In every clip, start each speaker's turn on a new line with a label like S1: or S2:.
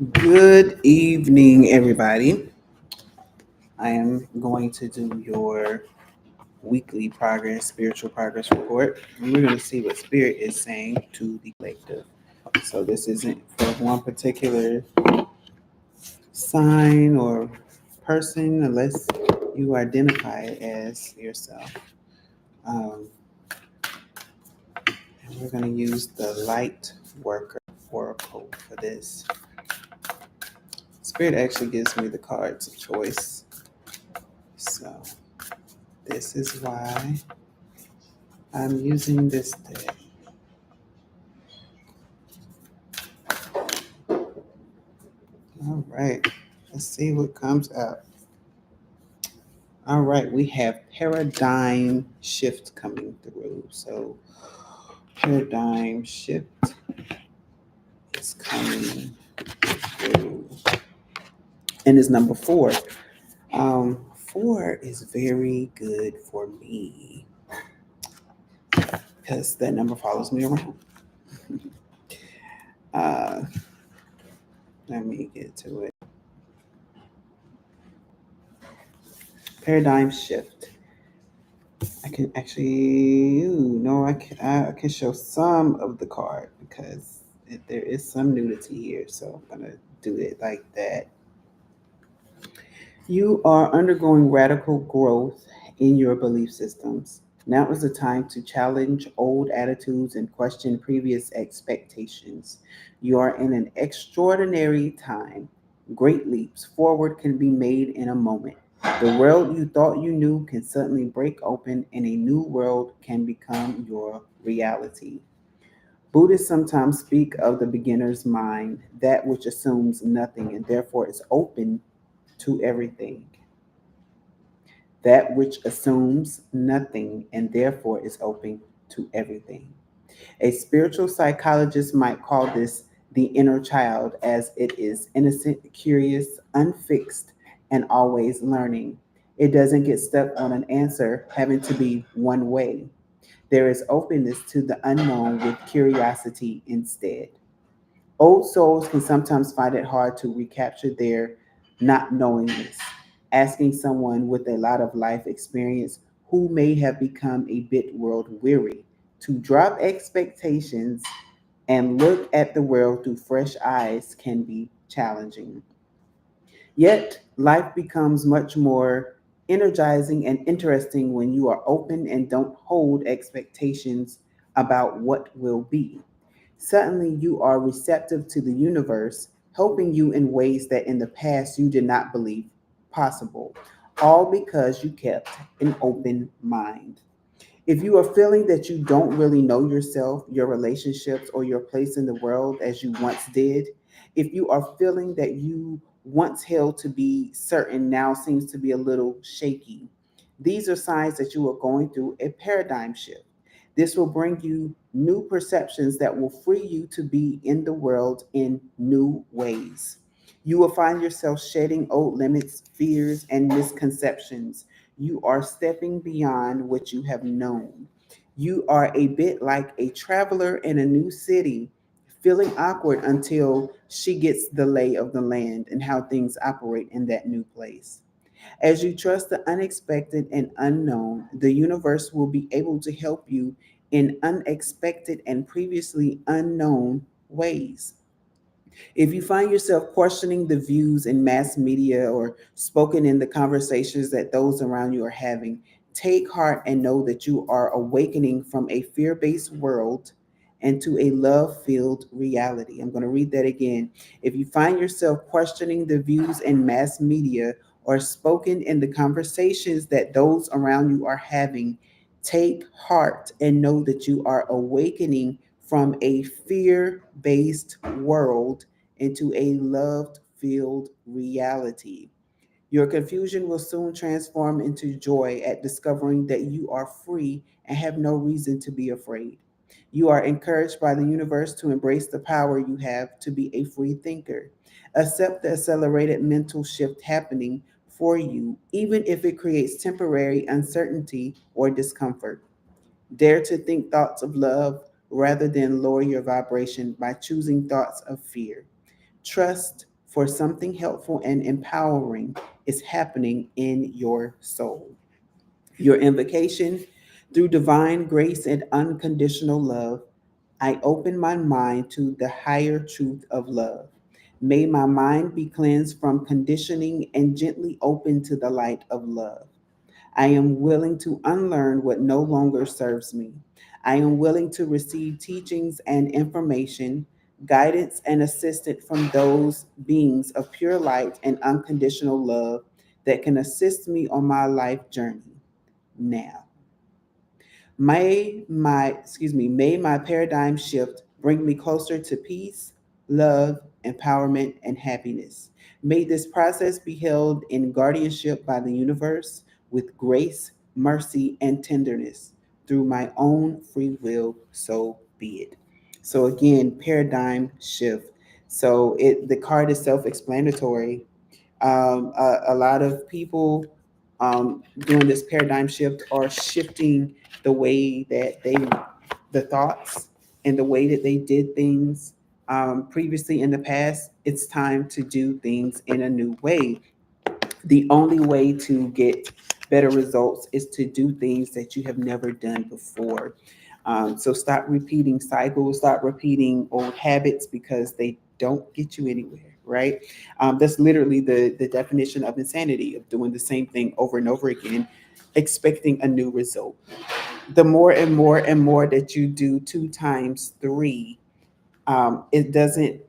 S1: Good evening, everybody. I am going to do your weekly spiritual progress report, and we're going to see what Spirit is saying to the collective. So, this isn't for one particular sign or person unless you identify it as yourself. Um, and we're going to use the Light Worker Oracle for this. Spirit actually gives me the cards of choice. So, this is why I'm using this deck. All right, let's see what comes out. All right, we have paradigm shift coming through. So, paradigm shift is coming through, and it's number four. Four is very good for me because that number follows me around. Uh, Let me get to it. Paradigm shift. I can actually, no, I can show some of the card because there is some nudity here. So I'm gonna do it like that. You are undergoing radical growth in your belief systems. Now is the time to challenge old attitudes and question previous expectations. You are in an extraordinary time. Great leaps forward can be made in a moment. The world you thought you knew can suddenly break open, and a new world can become your reality. Buddhists sometimes speak of the beginner's mind, that which assumes nothing and therefore is open to everything. That which assumes nothing and therefore is open to everything. A spiritual psychologist might call this the inner child, as it is innocent, curious, unfixed, and always learning. It doesn't get stuck on an answer having to be one way. There is openness to the unknown with curiosity instead. Old souls can sometimes find it hard to recapture their not knowingness. Asking someone with a lot of life experience who may have become a bit world weary to drop expectations and look at the world through fresh eyes can be challenging. Yet, life becomes much more energizing and interesting when you are open and don't hold expectations about what will be. Suddenly, you are receptive to the universe, helping you in ways that in the past you did not believe possible, all because you kept an open mind. If you are feeling that you don't really know yourself, your relationships, or your place in the world as you once did, if you are feeling that you once held to be certain now seems to be a little shaky, these are signs that you are going through a paradigm shift. This will bring you new perceptions that will free you to be in the world in new ways. You will find yourself shedding old limits, fears, and misconceptions. You are stepping beyond what you have known. You are a bit like a traveler in a new city, feeling awkward until she gets the lay of the land and how things operate in that new place. As you trust the unexpected and unknown, the universe will be able to help you in unexpected and previously unknown ways. If you find yourself questioning the views in mass media or spoken in the conversations that those around you are having, take heart and know that you are awakening from a fear based world and to a love filled reality. I'm going to read that again. If you find yourself questioning the views in mass media or spoken in the conversations that those around you are having, take heart and know that you are awakening from a fear based world into a love filled reality. Your confusion will soon transform into joy at discovering that you are free and have no reason to be afraid. You are encouraged by the universe to embrace the power you have to be a free thinker. Accept the accelerated mental shift happening for you, even if it creates temporary uncertainty or discomfort. Dare to think thoughts of love rather than lower your vibration by choosing thoughts of fear. Trust for something helpful and empowering is happening in your soul. Your invocation through divine grace and unconditional love, I open my mind to the higher truth of love. May my mind be cleansed from conditioning and gently open to the light of love. I am willing to unlearn what no longer serves me. I am willing to receive teachings and information, guidance and assistance from those beings of pure light and unconditional love that can assist me on my life journey now. May my paradigm shift bring me closer to peace, love, empowerment, and happiness. May this process be held in guardianship by the universe with grace, mercy, and tenderness through my own free will, so be it. So again, paradigm shift. So the card is self-explanatory. A lot of people doing this paradigm shift are shifting the way that the thoughts and the way that they did things previously in the past. It's time to do things in a new way. The only way to get better results is to do things that you have never done before. So stop repeating cycles, stop repeating old habits because they don't get you anywhere, right? That's literally the definition of insanity, of doing the same thing over and over again, expecting a new result. The more and more and more that you do two times three, um, it doesn't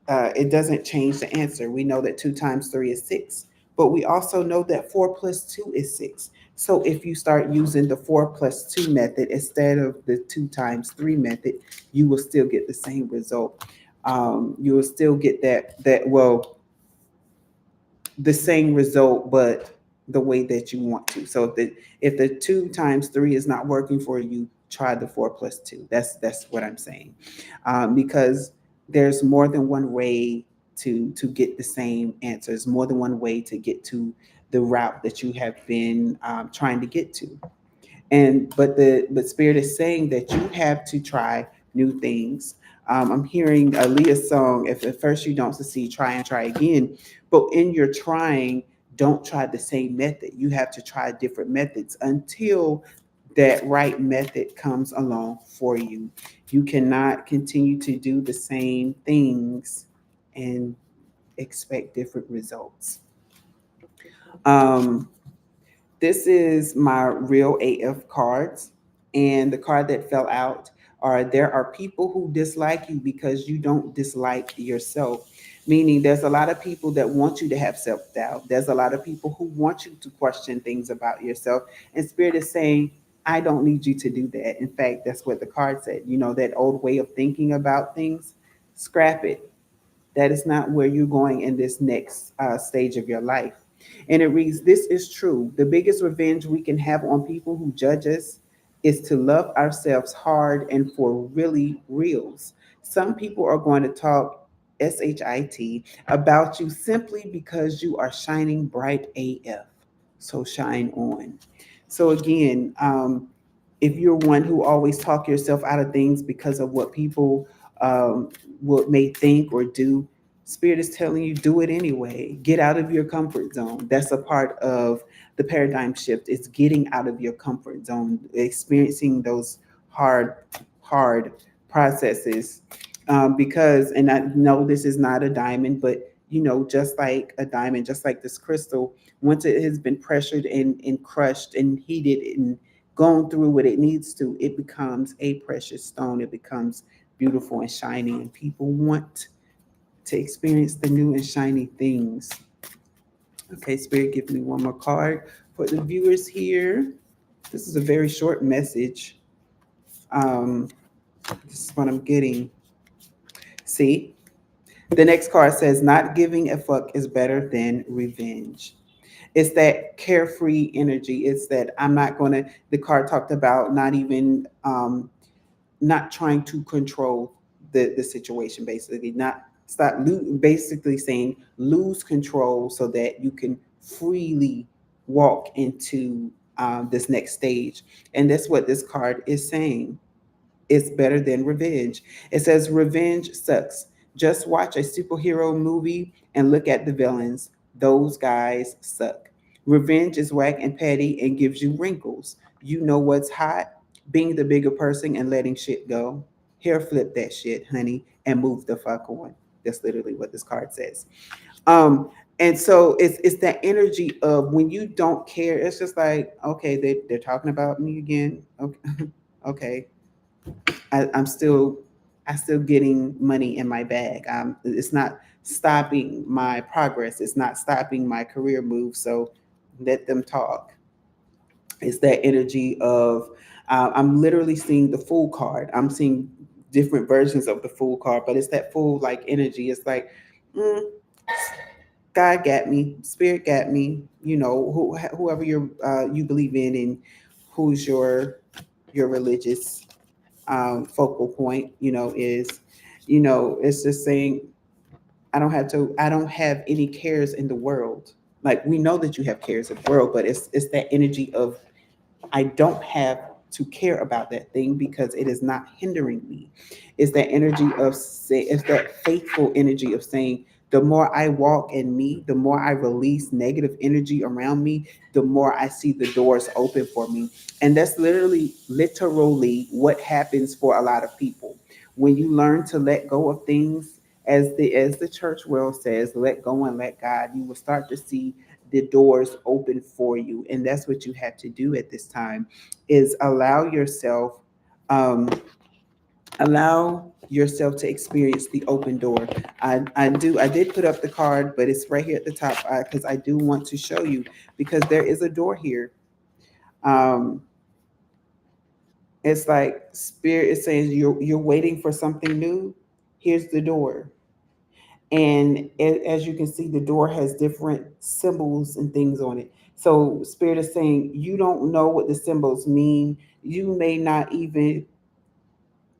S1: it doesn't change the answer. We know that two times three is six, but we also know that four plus two is six. So if you start using the four plus two method instead of the two times three method, you will still get the same result. You will still get the same result, but the way that you want to. So if the two times three is not working for you, try the four plus two. That's what I'm saying, because there's more than one way to get the same answers. More than one way to get to the route that you have been trying to get to. But spirit is saying that you have to try new things. I'm hearing Aaliyah's song, if at first you don't succeed, try and try again. But in your trying, don't try the same method. You have to try different methods until that right method comes along for you. You cannot continue to do the same things and expect different results. um, this is my real AF cards. And the card that fell out are, there are people who dislike you because you don't dislike yourself. Meaning, there's a lot of people that want you to have self doubt. There's a lot of people who want you to question things about yourself. And Spirit is saying, I don't need you to do that. In fact, that's what the card said. You know, that old way of thinking about things, scrap it. That is not where you're going in this next stage of your life. And it reads, this is true. The biggest revenge we can have on people who judge us is to love ourselves hard and for really reals. Some people are going to talk SHIT about you simply because you are shining bright AF. So shine on. So again, if you're one who always talk yourself out of things because of what people what may think or do, Spirit is telling you, do it anyway. Get out of your comfort zone. That's a part of the paradigm shift. It's getting out of your comfort zone, experiencing those hard, hard processes. Because, and I know this is not a diamond, but just like a diamond, just like this crystal, once it has been pressured and crushed and heated and gone through what it needs to, it becomes a precious stone. It becomes beautiful and shiny, and people want to experience the new and shiny things. Okay, Spirit, give me one more card for the viewers here. This is a very short message. Um, this is what I'm getting. See, the next card says, not giving a fuck is better than revenge. It's that carefree energy. It's that I'm not going to, the card talked about not even, not trying to control the situation, basically. Not basically saying lose control so that you can freely walk into this next stage. And that's what this card is saying. It's better than revenge. It says revenge sucks. Just watch a superhero movie and look at the villains. Those guys suck. Revenge is whack and petty and gives you wrinkles. You know what's hot? Being the bigger person and letting shit go. Hair flip that shit, honey, and move the fuck on. That's literally what this card says. Um, and so it's that energy of when you don't care, it's just like, okay, they're talking about me again. Okay, okay. I'm still getting money in my bag. It's not stopping my progress. It's not stopping my career move. So let them talk. It's that energy of I'm literally seeing the Fool card. I'm seeing different versions of the Fool card, but it's that Fool like energy. It's like, mm, God got me, Spirit got me. You know, whoever you believe in, and who's your religious focal point. You know, is it's just saying I don't have any cares in the world. Like, we know that you have cares in the world, but it's that energy of I don't have to care about that thing because it is not hindering me. It's that energy of it's that faithful energy of saying, the more I walk in me, the more I release negative energy around me, the more I see the doors open for me. And that's literally what happens for a lot of people. When you learn to let go of things, as the church world says, let go and let God, you will start to see the doors open for you. And that's what you have to do at this time, is um, allow yourself to experience the open door. I did put up the card, but it's right here at the top because I do want to show you, because there is a door here. Um, it's like Spirit is saying you're waiting for something new. Here's the door. And as you can see, the door has different symbols and things on it. So Spirit is saying you don't know what the symbols mean. You may not even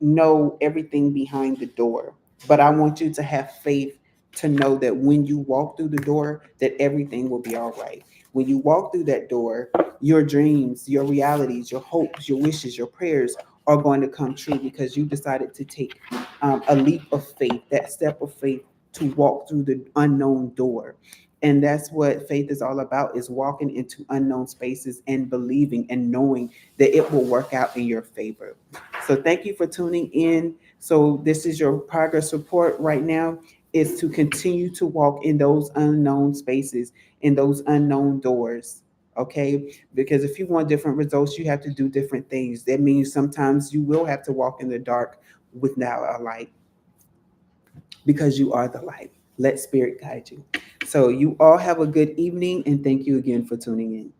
S1: know everything behind the door, but I want you to have faith to know that when you walk through the door, that everything will be all right. When you walk through that door, your dreams, your realities, your hopes, your wishes, your prayers are going to come true because you decided to take a leap of faith, that step of faith, to walk through the unknown door. And that's what faith is all about, is walking into unknown spaces and believing and knowing that it will work out in your favor. So thank you for tuning in. So this is your progress report right now, is to continue to walk in those unknown spaces, in those unknown doors. Okay, because if you want different results, you have to do different things. That means sometimes you will have to walk in the dark without a light, because you are the light. Let Spirit guide you. So you all have a good evening, and thank you again for tuning in.